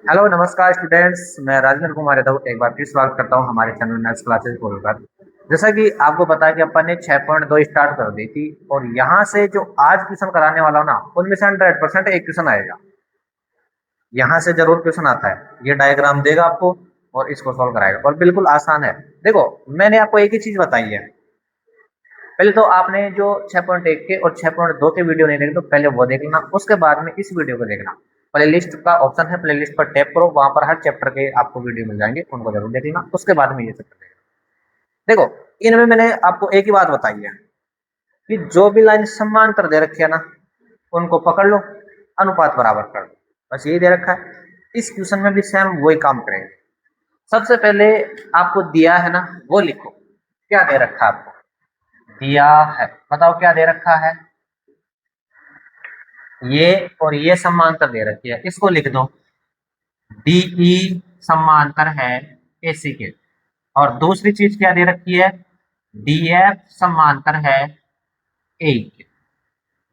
Hello नमस्कार students. मैं राजेंद्र कुमार यादव एक बार फिर स्वागत करता हूं हमारे चैनल नेक्स्ट क्लासेस खोलकर। जैसा कि आपको पता है कि अपन ने 6.2 स्टार्ट कर दी थी और यहाँ से जो आज ट्यूशन कराने वाला हूं ना उनमें से 100% एक ट्यूशन आएगा। यहाँ से जरूर क्वेश्चन आता है। ये डायग्राम देगा आपको और इसको सॉल्व कराएगा और बिल्कुल आसान है। देखो, मैंने आपको एक ही चीज बताई है। पहले तो आपने जो 6.1 के और 6.2 के वीडियो नहीं देखे तो पहले वो देख लेना, उसके बाद में इस वीडियो को देखना। प्लेलिस्ट का ऑप्शन है, प्लेलिस्ट पर टैप करो, वहां पर हर चैप्टर के आपको वीडियो मिल जाएंगे, उनको जरूर देख लेना, उसके बाद में ये चैप्टर देखना। देखो, इनमें मैंने आपको एक ही बात बताई है कि जो भी लाइन समांतर दे रखी है ना उनको पकड़ लो, अनुपात बराबर कर दो, बस यही दे रखा है। इस क्वेश्चन में भी सेम वही काम करेंगे। सबसे पहले आपको दिया है ना वो लिखो। क्या दे रखा है आपको? दिया है, बताओ क्या दे रखा है। ये और ये समांतर दे रखी है, इसको लिख दो। डीई समांतर है एसी के। और दूसरी चीज क्या दे रखी है? डीएफ समांतर है ए के।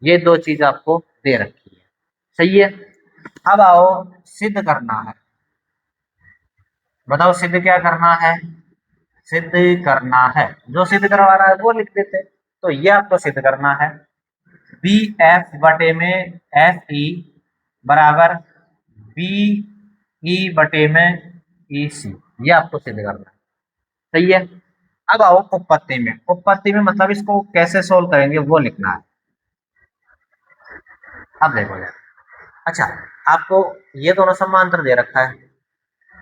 ये दो चीज आपको दे रखी है, सही है। अब आओ, सिद्ध करना है। बताओ सिद्ध क्या करना है? सिद्ध करना है, जो सिद्ध करवा रहा है वो लिख देते। तो ये आपको सिद्ध करना है। बी एफ बटे में एफ ई बराबर बी ई बटे में ई सी। ये आपको सिद्ध करना है, सही है। अब आओ उपपत्ति में। उपपत्ति में मतलब इसको कैसे सोल्व करेंगे वो लिखना है। अब देखो यार, अच्छा, आपको ये दोनों समांतर दे रखा है।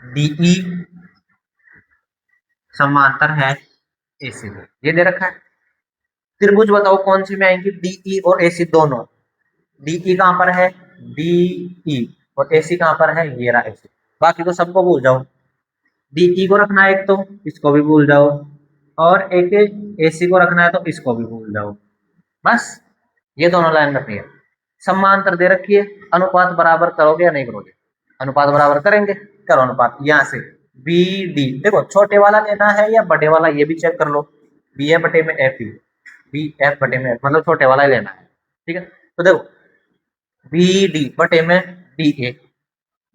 डीई समांतर है एसी में, ये दे रखा है। त्रिभुज बताओ कौन सी में आएंगी? डीई और एसी दोनों। डीई कहां पर है? डीई। और एसी कहां पर है? ये रहा एसी। बाकी तो सबको भूल जाओ। डीई को रखना है एक तो इसको भी भूल जाओ, और एक एसी को रखना है तो इसको भी भूल जाओ। बस ये दोनों लाइन रखनी है। समांतर दे रखी है, अनुपात बराबर करोगे या नहीं करोगे? अनुपात बराबर करेंगे। करो अनुपात यहाँ से। बी डी, देखो छोटे वाला लेना है या बड़े वाला ये भी चेक कर लो। बी एफ बटे में एफ ई। बी एफ बटे में मतलब छोटे वाला ही लेना है, ठीक है। तो देखो, बी डी बटे में डी ए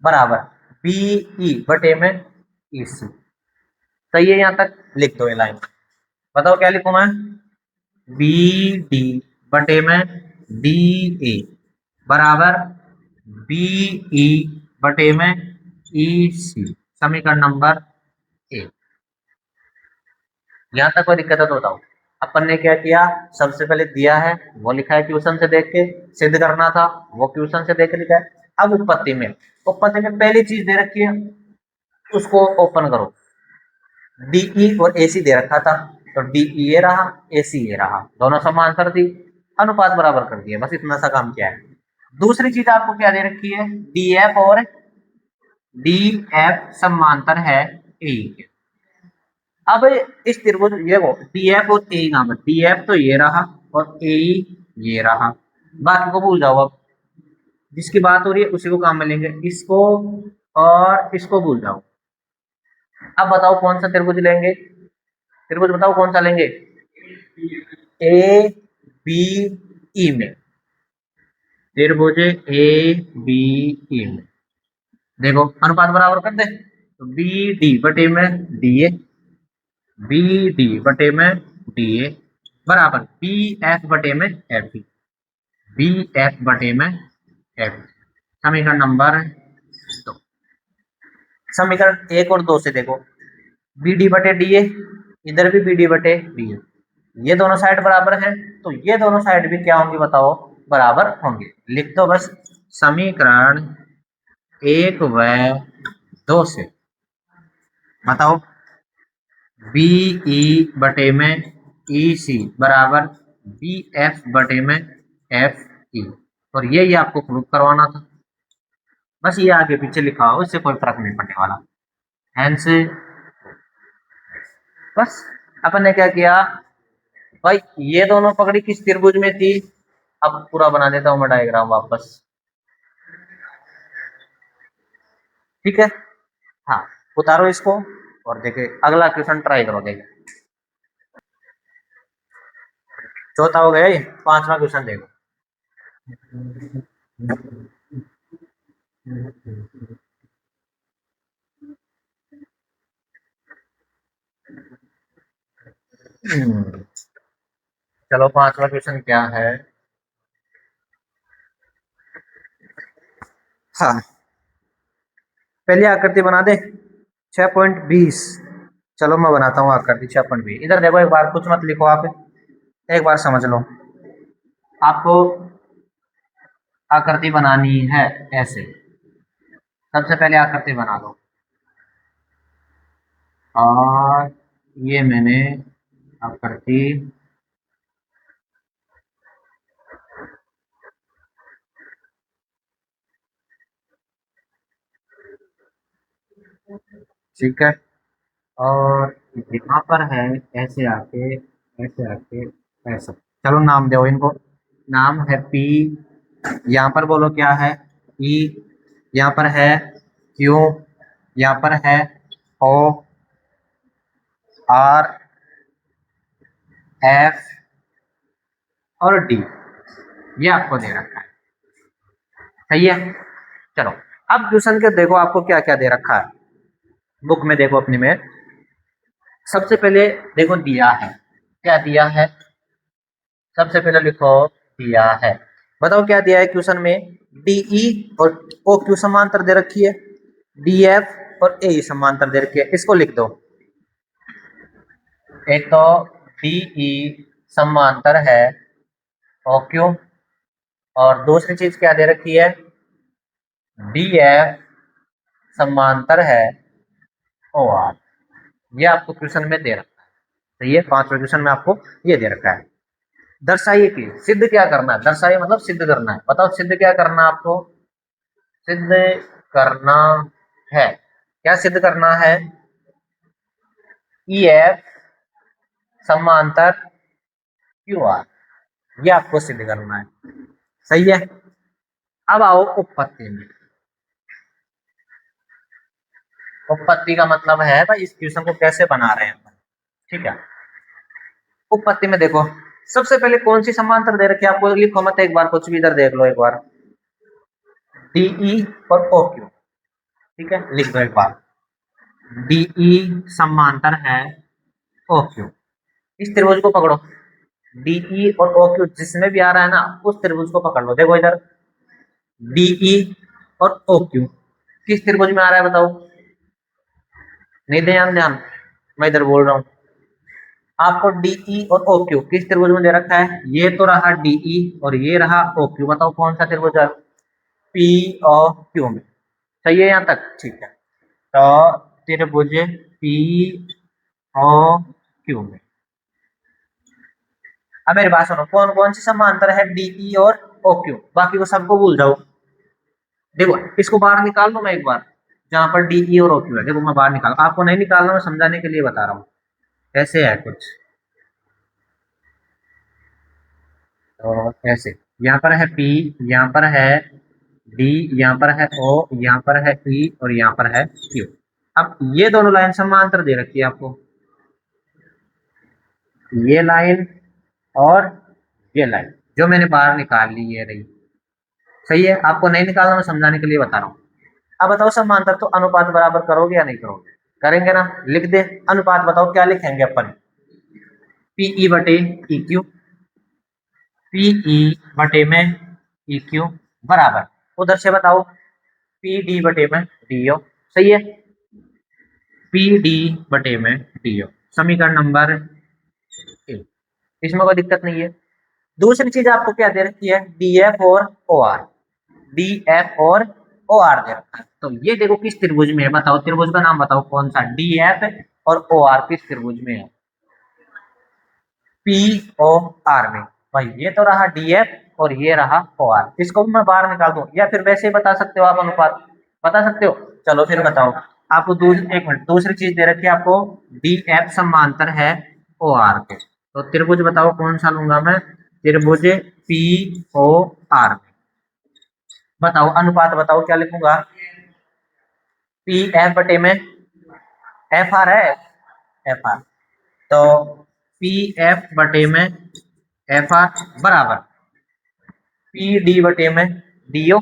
बराबर बी ई बटे में ई सी। सही है, यहाँ तक लिख दो ये लाइन। बताओ क्या लिखूं मैं? बी डी बटे में डी ए बराबर बी ई बटे में ई सी। समीकरण नंबर एक। यहां तक कोई दिक्कत है तो बताओ। अपन ने क्या किया? सबसे पहले दिया है वो लिखा है, क्वेश्चन से देख के सिद्ध करना था वो क्वेश्चन से देख के लिखा है। अब उत्पत्ति में, उत्पत्ति में पहली चीज दे रखी है उसको ओपन करो। डीई और एसी दे रखा था, तो डीई ये रहा, एसी ये रहा, दोनों समांतर थी, अनुपात बराबर कर दिया, बस इतना सा काम किया है। दूसरी चीज आपको क्या दे रखी है? डीएफ और डीएफ समांतर है ए के। अब इस त्रिभुज ये वो डीएफ और ए कहां पर? डीएफ तो ये रहा और ए ये रहा, बाकी को भूल जाओ। अब जिसकी बात हो रही है उसी को काम में लेंगे, इसको और इसको भूल जाओ। अब बताओ कौन सा त्रिभुज लेंगे? त्रिभुज बताओ कौन सा लेंगे? ए बी ई में। त्रिभुज ए बी ई में देखो अनुपात बराबर कर दे, तो बी डी बटे में डी ए, बी डी बटे में डी ए बराबर बी एफ बटे में एफ ई। बी एफ बटे में एफ। समीकरण नंबर 2। समीकरण 1 और 2 से देखो, बी डी बटे डी ए, इधर भी बी डी बटे डी ए, ये दोनों साइड बराबर हैं, तो ये दोनों साइड भी क्या होंगी बताओ? बराबर होंगे। लिख दो बस। समीकरण 1 व 2 से बताओ, बी ई बटे में ई सी बराबर बी एफ बटे में एफ ई। और ये आपको प्रूव करवाना था। बस ये आगे पीछे लिखा हो, इससे कोई फर्क नहीं पड़ने वाला। हेंस बस अपन ने क्या किया भाई, ये दोनों पकड़ी किस त्रिभुज में थी? अब पूरा बना देता हूं मैं डायग्राम वापस, ठीक है। हाँ, उतारो इसको और देखे अगला क्वेश्चन ट्राई करोगे। चौथा हो गया, पांचवा क्वेश्चन देखो। चलो पांचवा क्वेश्चन क्या है। हाँ, पहली आकृति बना दे 6.20। चलो मैं बनाता हूँ आकृति 6.20। इधर देखो एक बार, कुछ मत लिखो आप, एक बार समझ लो। आपको आकृति बनानी है ऐसे, सबसे पहले आकृति बना लो। और ये मैंने आकृति ठीक है, और यहाँ पर है ऐसे आके, ऐसे आके, ऐसे। चलो नाम दो इनको, नाम है पी, यहाँ पर बोलो क्या है, ई, यहाँ पर है क्यू, यहाँ पर है ओ, आर, एफ और डी। ये आपको दे रखा है, सही है। चलो अब क्वेश्चन के देखो आपको क्या क्या दे रखा है बुक में, देखो अपनी में। सबसे पहले देखो दिया है, क्या दिया है, सबसे पहले लिखो दिया है। बताओ क्या दिया है क्वेश्चन में। डीई और ओ क्यू समांतर दे रखी है, डीएफ और ए समांतर दे रखी है। इसको लिख दो। एक तो डीई समांतर है ओ क्यू, और दूसरी चीज क्या दे रखी है, डीएफ समांतर है ओ आर। ये आपको क्वेश्चन में दे रखा है, तो ये पांचवें क्वेश्चन में आपको ये दे रखा है। दर्शाइए कि सिद्ध क्या करना है, दर्शाइए मतलब सिद्ध करना है। बताओ सिद्ध क्या करना है आपको, सिद्ध करना है, क्या सिद्ध करना है, ई एफ समांतर क्यू आर, ये आपको सिद्ध करना है, सही है। अब आओ उपपत्ति में। उपपत्ति का मतलब है भाई इस क्वेश्चन को कैसे बना रहे हैं, ठीक है। उपपत्ति में देखो सबसे पहले कौन सी समांतर दे रखी है आपको, लिखो मत एक बार, कुछ भी इधर देख लो एक बार, डीई और ओ क्यू, ठीक है, लिख दो एक बार। डीई समांतर है ओ क्यू, इस त्रिभुज को पकड़ो। डीई और ओ क्यू जिसमें भी आ रहा है ना, उस त्रिभुज को पकड़ लो। देखो इधर डीई और ओ क्यू किस त्रिभुज में आ रहा है बताओ, नहीं ध्यान ध्यान, मैं इधर बोल रहा हूँ। आपको डीई और ओ क्यू किस त्रिभुज में दे रखा है, ये तो रहा डीई और ये रहा ओ क्यू। बताओ कौन सा त्रिभुज है, पी और क्यू में, सही है यहाँ तक, ठीक है। तो त्रिभुज पी और क्यू में। अब मेरी बात सुनो, कौन कौन सी समांतर है डीई और ओ क्यू, बाकी को सबको भूल जाओ। देखो इसको बाहर निकाल लो मैं एक बार, जहां पर डीई और ओ क्यू है, देखो मैं बाहर निकाल, आपको नहीं निकालना, मैं समझाने के लिए बता रहा हूँ। ऐसे है कुछ, तो ऐसे यहाँ पर है पी, यहाँ पर है डी, यहाँ पर है ओ, यहाँ पर है ई और यहाँ पर है क्यू। अब ये दोनों लाइन समांतर दे रखी है आपको, ये लाइन और ये लाइन जो मैंने बाहर निकाल ली, ये रही, सही है। आपको नहीं निकालना, मैं समझाने के लिए बता रहा हूँ। अब बताओ समांतर तो अनुपात बराबर करोगे या नहीं करोगे, करेंगे ना, लिख दे अनुपात। बताओ क्या लिखेंगे अपन, पीई बटे ई क्यू, पीई बटे में ई क्यू बराबर, उधर से बताओ पी डी बटे में डी ओ, सही है, पी डी बटे में डी ओ, समीकरण नंबर एक, इसमें कोई दिक्कत नहीं है। दूसरी चीज आपको क्या दे रखी है, डी एफ और ओ आर, डी एफ और ओ आर दे रखा है। तो ये देखो किस त्रिभुज में है, बताओ त्रिभुज का नाम बताओ कौन सा, डी एफ और ओ आर किस त्रिभुज में है, पी ओ आर में। भाई ये तो रहा डी एफ और ये रहा ओ आर, इसको भी मैं बाहर निकाल दूं, या फिर वैसे ही बता सकते हो आप, अनुपात बता सकते हो। चलो फिर बताओ, आपको एक मिनट, दूसरी चीज दे रखी है आपको, डी एफ समांतर है ओ आर के। तो त्रिभुज बताओ कौन सा लूंगा मैं, त्रिभुज पी ओ आर में। बताओ अनुपात बताओ क्या लिखूंगा, पी एफ बटे में एफ आर है, एफ आर, तो पी एफ बटे में एफ आर बराबर पी डी बटे में डीओ,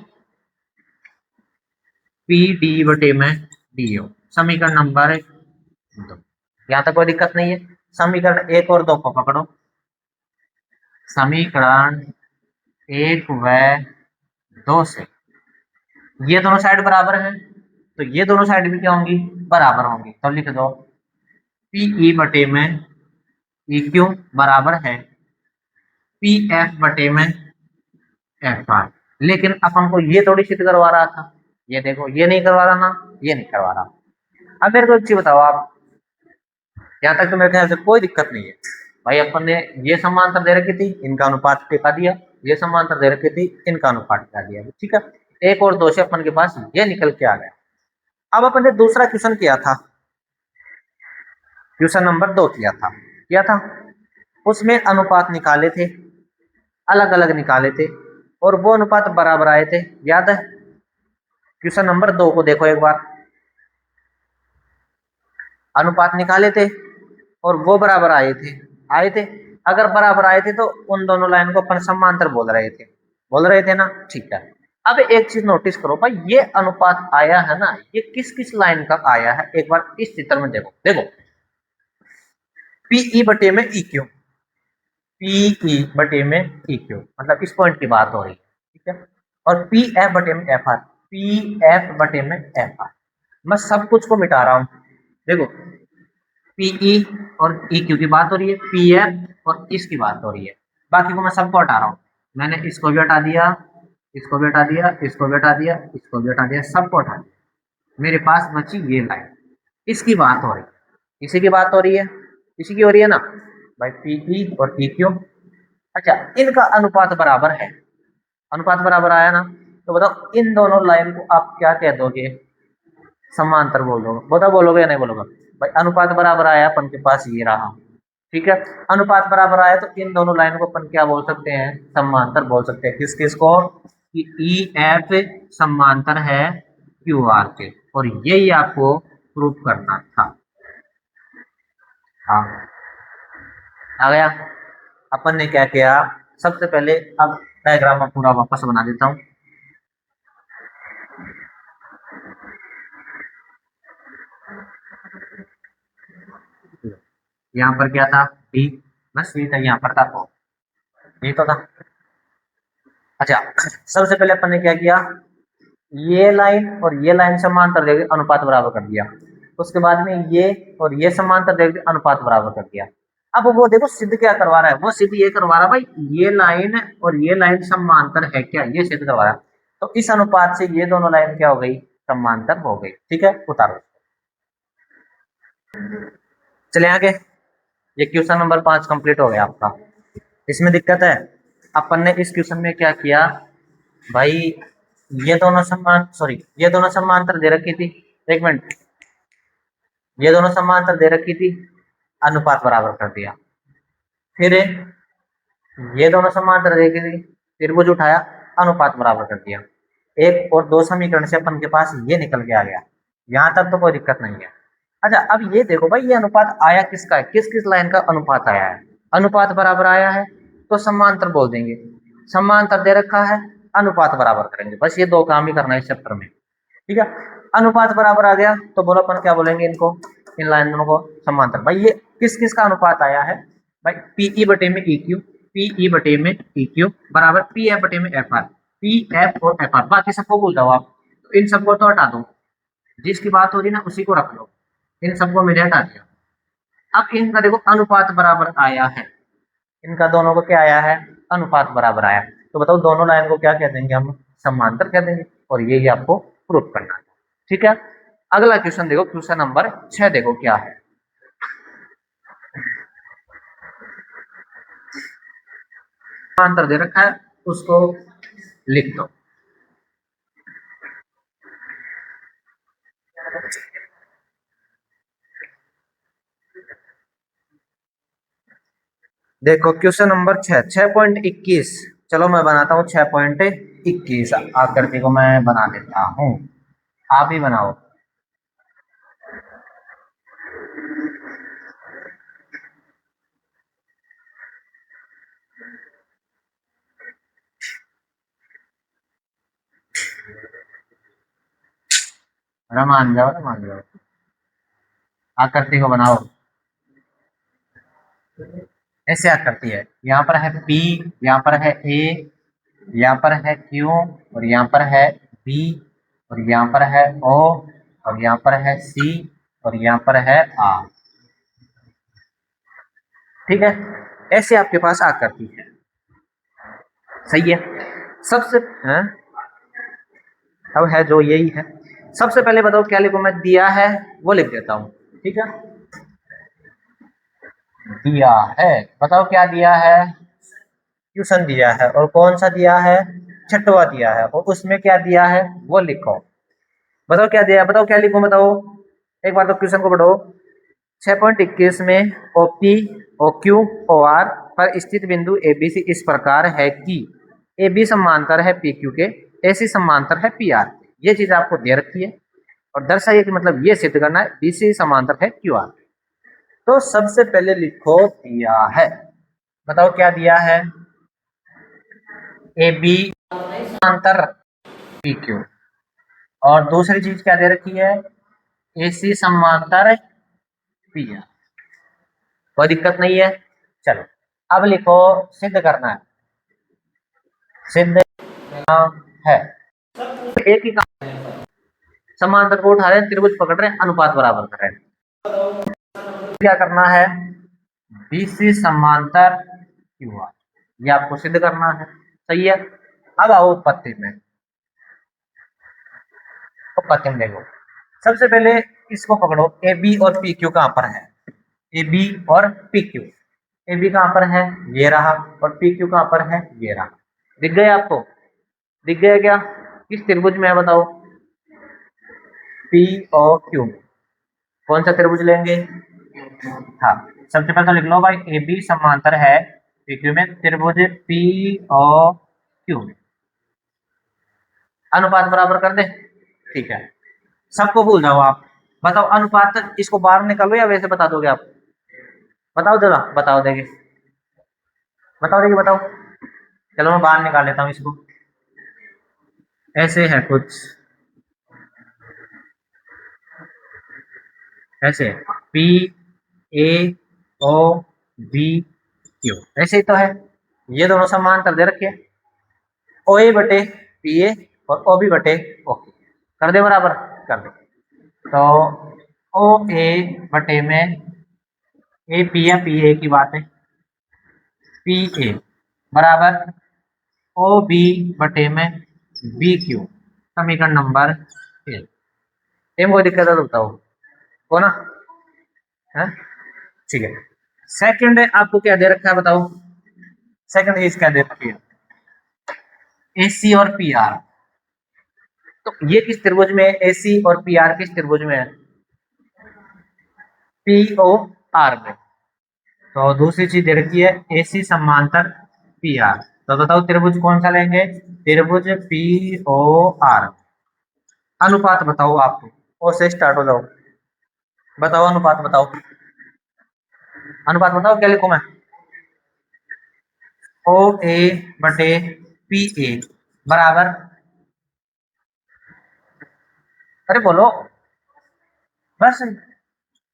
पी डी बटे में डीओ, समीकरण नंबर 2। यहाँ तक कोई दिक्कत नहीं है। समीकरण 1 और 2 को पकड़ो। समीकरण 1 व 2 से ये दोनों साइड बराबर है, तो ये दोनों साइड भी क्या होंगी, बराबर होंगी। तो लिख दो पी ई बटे में ई क्यू बराबर है पी एफ बटे में एफ आर। लेकिन अपन को ये थोड़ी सिद्ध करवा रहा था, ये देखो ये नहीं करवा रहा ना, ये नहीं करवा रहा। अब मेरे को एक चीज बताओ आप, यहाँ तक तो मेरे ख्याल से कोई दिक्कत नहीं है भाई। अपन ने ये समांतर दे रखी थी, इनका अनुपात टिका दिया, ये समांतर दे रखी थी, इनका अनुपात टिका दिया, ठीक है। 1 और 2 से अपन के पास ये निकल के आ गया। अब अपन ने दूसरा क्वेश्चन किया था, क्वेश्चन नंबर 2 किया था, उसमें अनुपात निकाले थे, अलग अलग निकाले थे, और वो अनुपात बराबर आए थे, याद है। क्वेश्चन नंबर 2 को देखो एक बार, अनुपात निकाले थे और वो बराबर आए थे। अगर बराबर आए थे तो उन दोनों लाइन को अपन समांतर बोल रहे थे ना, ठीक है। अब एक चीज नोटिस करो भाई, ये अनुपात आया है ना, ये किस किस लाइन का आया है, एक बार इस चित्र में देखो। देखो पीई बटे में ई क्यू, पीई बटे में ई क्यू, मतलब इस पॉइंट की बात हो रही है, ठीक है। और पी एफ बटे में एफ आर, पी एफ बटे में एफ आर। मैं सब कुछ को मिटा रहा हूं, देखो पीई और ई क्यू की बात हो रही है, पी एफ और इसकी बात हो रही है, बाकी को मैं सबको हटा रहा हूं। मैंने इसको भी हटा दिया, इसको भी हटा दिया, इसको भी हटा दिया, इसको भी हटा दिया, सबको हटा दिया। मेरे पास बची ये लाइन, इसकी बात हो रही है, इसी की बात हो रही है, इसी की हो रही है ना भाई, पीई और ई क्यू। अच्छा, इनका अनुपात बराबर है, अनुपात बराबर आया ना, तो बताओ इन दोनों लाइन को आप क्या कह दोगे, समांतर बोल दोगे, बोलोगे या नहीं बोलोगे भाई। अनुपात बराबर आया, अपन के पास ये रहा, ठीक है। अनुपात बराबर आया तो इन दोनों लाइन को अपन क्या बोल सकते हैं, समांतर बोल सकते हैं। किस किस को, कि ई एफ समांतर है क्यू आर के, और यही आपको प्रूफ करना था। हाँ, आ गया। अपन ने क्या किया, सबसे पहले अब डायग्राम में पूरा वापस बना देता हूँ। यहाँ पर क्या था, डी, बस ये था, यहाँ पर था तो ये तो था। अच्छा, सबसे पहले अपन ने क्या किया, ये लाइन और ये लाइन समांतर देकर अनुपात बराबर कर दिया। उसके बाद में ये और ये समांतर देकर अनुपात बराबर कर दिया। अब वो देखो सिद्ध क्या करवा रहा है, वो सिद्ध ये करवा रहा है भाई, ये लाइन और ये लाइन समांतर है क्या, ये सिद्ध करवा रहा है। तो इस अनुपात से ये दोनों लाइन क्या हो गई, समांतर हो गई, ठीक है। उतारो, चले आगे। ये क्वेश्चन नंबर 5 कंप्लीट हो गया आपका। इसमें दिक्कत है, अपन ने इस क्वेश्चन में क्या किया भाई, ये दोनों समांतर दे रखी थी, एक मिनट, ये दोनों समांतर दे रखी थी, अनुपात बराबर कर दिया। फिर ये दोनों समांतर दे रखी थी, त्रिभुज उठाया, अनुपात बराबर कर दिया। 1 और 2 समीकरण से अपन के पास ये निकल के आ गया, यहाँ तक तो कोई दिक्कत नहीं है। अच्छा, अब ये देखो भाई, ये अनुपात आया किसका है, किस किस लाइन का अनुपात आया है। अनुपात बराबर आया है तो समांतर बोल देंगे, समांतर दे रखा है, अनुपात बराबर करेंगे, बस ये 2 काम ही करना है इस चैप्टर में, ठीक है। अनुपात बराबर आ गया तो बोलो अपन क्या बोलेंगे इनको, इन लाइन दोनों को समांतर। भाई ये किस किस का अनुपात आया है भाई, पीई बटे में ई क्यू, पीई बटे में ई क्यू बराबर पी एफ बटे में एफ आर, पी एफ और एफ आर। बाकी सबको भूल जाओ आप, तो इन सबको तो हटा दो, जिसकी बात हो रही है ना उसी को रख लो, इन सबको मैंने हटा दिया। अब इनका देखो अनुपात बराबर आया है, इनका दोनों को क्या आया है, अनुपात बराबर आया। तो बताओ दोनों लाइन को क्या कह देंगे हम, समांतर कह देंगे, और यही आपको प्रूफ करना है, ठीक है। अगला क्वेश्चन देखो, क्वेश्चन नंबर 6 देखो क्या है। समांतर दे रखा है, उसको लिख दो। देखो क्वेश्चन नंबर 6, 6.21। चलो मैं बनाता हूँ 6.21, आकृति को मैं बना देता हूँ, आप ही बनाओ। मान जाओ, आकृति को बनाओ। ऐसे याद करती है। यहाँ पर है P, यहाँ पर है A, यहाँ पर है Q, और यहाँ पर है B, और यहाँ पर है O, और यहाँ पर है C, और यहाँ पर है R। ठीक है, ऐसे आपके पास आ करती है। सही है। सबसे अब है जो यही है। सबसे पहले बताओ क्या लिखूं मैं, दिया है वो लिख देता हूं। ठीक है, दिया है, बताओ क्या दिया है, ट्यूशन दिया है, और कौन सा दिया है, छठवा दिया है, और उसमें क्या दिया है वो लिखो। बताओ क्या दिया है, बताओ क्या लिखूं, बताओ एक बार तो क्वेश्चन को पढ़ो। 6.21 में OP OQ OR पर स्थित बिंदु ABC इस प्रकार है कि AB समांतर है PQ के, AC समांतर है PR के। ये चीज आपको दे रखी है और दर्शाइए कि मतलब ये सिद्ध करना है BC समांतर है QR। तो सबसे पहले लिखो दिया है, बताओ क्या दिया है, AB समांतर PQ, और दूसरी चीज क्या दे रखी है, AC समांतर PR। कोई दिक्कत नहीं है। चलो अब लिखो सिद्ध करना है, सिद्ध करना है। एक ही काम, समांतर को उठा रहे हैं, त्रिभुज पकड़ रहे हैं, अनुपात बराबर कर रहे हैं। क्या करना है, BC समांतर QR, ये आपको सिद्ध करना है। सही है। अब आओ उत्पत्ति में, उत्पत्ति में देखो। सबसे पहले इसको पकड़ो, AB और PQ कहां पर है, AB और PQ। AB कहां पर है, ये रहा, और PQ कहां पर है, ये रहा। दिख गए आपको, दिख गया क्या, किस त्रिभुज में है बताओ, POQ में। कौन सा त्रिभुज लेंगे, हाँ सबसे पहले तो लिख लो भाई, AB समांतर है PQ में, त्रिभुज POQ में। अनुपात बराबर कर दे, ठीक है। सबको भूल जाओ आप, बताओ अनुपात, इसको बाहर निकालो या वैसे बता दोगे आप, बताओ जरा, बताओ देंगे, बताओ देंगे, बताओ। चलो मैं बाहर निकाल लेता हूँ इसको। ऐसे है कुछ, ऐसे PAOBQ, ऐसे ही तो है। ये दोनों समांतर दे रखे, OA बटे PA और OB बटे OQ। कर दे बराबर, कर दे। तो OA बटे में AP या PA की बात है, PA बराबर OB बटे में BQ, समीकरण नंबर 1। कोई दिक्कत है तो बताओ, हो ना, है ठीक है। सेकंड आपको क्या दे रखा है बताओ, सेकंड चीज क्या दे रखी है, AC और PR। तो ये किस त्रिभुज में है, AC और PR किस त्रिभुज में है, POR में। तो दूसरी चीज दे रखी है AC समांतर PR। तो बताओ त्रिभुज कौन सा लेंगे, त्रिभुज POR। अनुपात बताओ आपको, ओ से स्टार्ट हो जाओ, बताओ अनुपात बताओ, अनुपात बताओ क्या लिखूं मैं, OA बटे PA बराबर, अरे बोलो बस,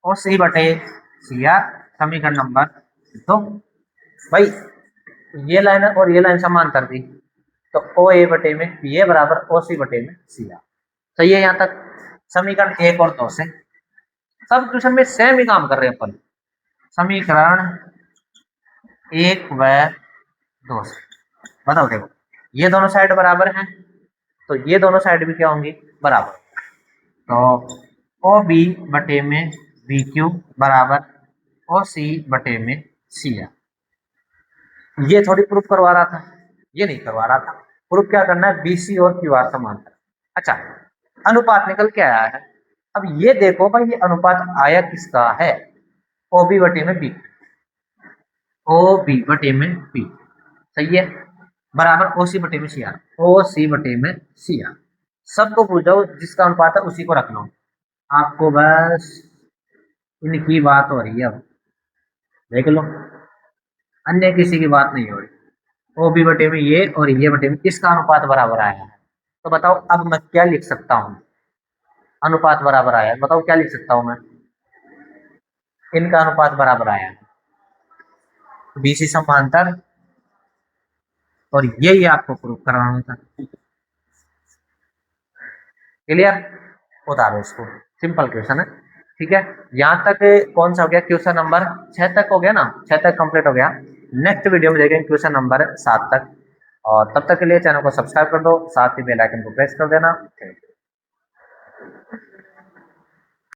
OC बटे CR, समीकरण नंबर 2। भाई ये लाइन और ये लाइन समांतर थी, तो OA बटे में PA बराबर OC बटे में CR। सही है यहाँ तक, समीकरण 1 और 2 से। सब क्वेश्चन में सेम ही काम कर रहे हैं अपन, समीकरण 1 व 2 से। बताओ देखो, ये दोनों साइड बराबर हैं, तो ये दोनों साइड भी क्या होंगी, बराबर। तो OB बटे में BQ बराबर OC बटे में CR। ये थोड़ी प्रूफ करवा रहा था, ये नहीं करवा रहा था, प्रूफ क्या करना है, BC और QR समांतर। अच्छा, अनुपात निकल के आया है। अब ये देखो भाई, ये अनुपात आया किसका है, OB बटे में B, OB बटे में B, सही है, बराबर OC बटे में CR, OC बटे में CR। सबको भूल जाओ, जिसका अनुपात है उसी को रख लो, आपको बस इनकी बात हो रही है, अब देख लो, अन्य किसी की बात नहीं हो रही। OB बटे में ये और ये बटे में, इसका अनुपात बराबर आया है। तो बताओ अब मैं क्या लिख सकता हूँ, अनुपात बराबर आया है, बताओ क्या लिख सकता हूँ मैं, इनका अनुपात बराबर आया है, BC समांतर, और ये आपको प्रूव करवाना था। क्लियर, उतारो इसको, सिंपल क्वेश्चन है। ठीक है, यहाँ तक कौन सा हो गया, क्वेश्चन नंबर 6 तक हो गया ना, 6 तक कंप्लीट हो गया। नेक्स्ट वीडियो में देखेंगे क्वेश्चन नंबर 7 तक, और तब तक के लिए चैनल को सब्सक्राइब कर दो, साथ ही बेल आइकन को प्रेस कर देना। Thank you.